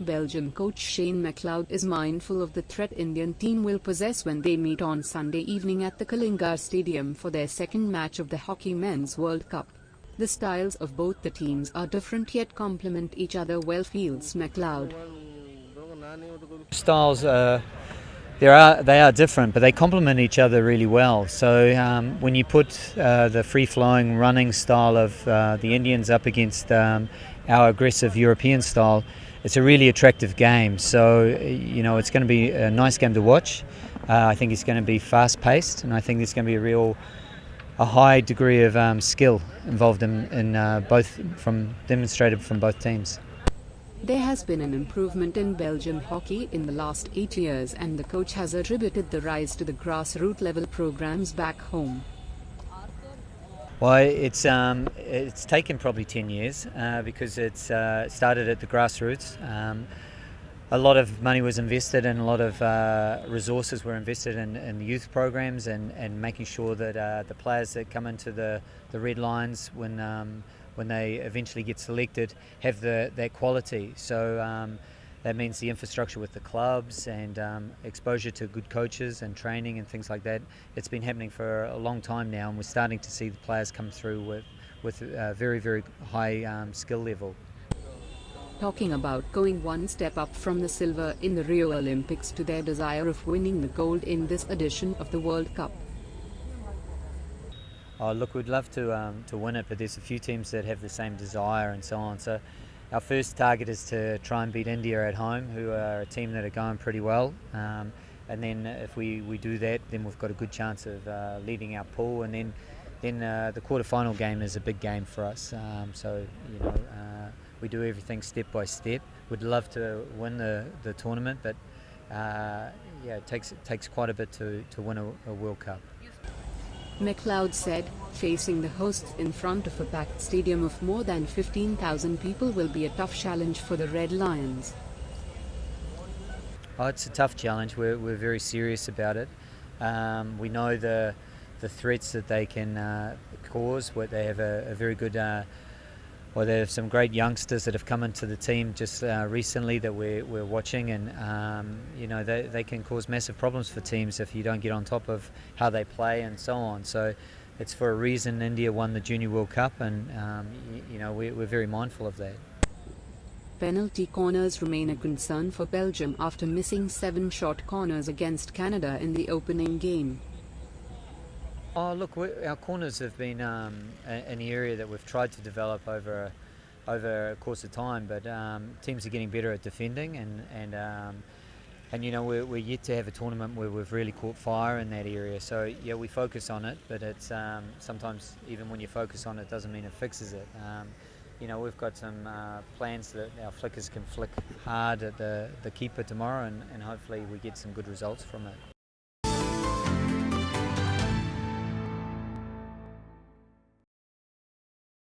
Belgian coach Shane McLeod is mindful of the threat Indian team will possess when they meet on Sunday evening at the Kalinga Stadium for their second match of the Hockey Men's World Cup. The styles of both the teams are different yet complement each other well, feels McLeod. Styles they are different, but they complement each other really well. So when you put the free-flowing running style of the Indians up against our aggressive European style, it's a really attractive game. So it's going to be a nice game to watch. I think it's going to be fast-paced, and I think there's going to be a high degree of skill involved in both, demonstrated from both teams. There has been an improvement in Belgian hockey in the last 8 years, and the coach has attributed the rise to the grassroots level programs back home. Well, it's taken probably 10 years because it's started at the grassroots. A lot of money was invested and a lot of resources were invested in the youth programs and making sure that the players that come into the red lines when they eventually get selected have that quality. So that means the infrastructure with the clubs and exposure to good coaches and training and things like that. It's been happening for a long time now, and we're starting to see the players come through with a very, very high skill level. Talking about going one step up from the silver in the Rio Olympics to their desire of winning the gold in this edition of the World Cup. Oh, look, we'd love to win it, but there's a few teams that have the same desire and so on. So our first target is to try and beat India at home, who are a team that are going pretty well. And then if we do that, then we've got a good chance of leading our pool. And then the quarterfinal game is a big game for us. So we do everything step by step. We'd love to win the tournament, but it takes quite a bit to win a World Cup. McLeod said, facing the hosts in front of a packed stadium of more than 15,000 people will be a tough challenge for the Red Lions. Oh, it's a tough challenge. We're very serious about it. We know the threats that they can cause. They have a very good, they have some great youngsters that have come into the team just recently that we're watching, and they can cause massive problems for teams if you don't get on top of how they play and so on. So it's for a reason India won the Junior World Cup, and we're very mindful of that. Penalty corners remain a concern for Belgium after missing 7 short corners against Canada in the opening game. Oh, look, our corners have been an area that we've tried to develop over a course of time, but teams are getting better at defending, and we're yet to have a tournament where we've really caught fire in that area. So yeah, we focus on it, but it's sometimes even when you focus on it, doesn't mean it fixes it. We've got some plans that our flickers can flick hard at the keeper tomorrow, and hopefully we get some good results from it.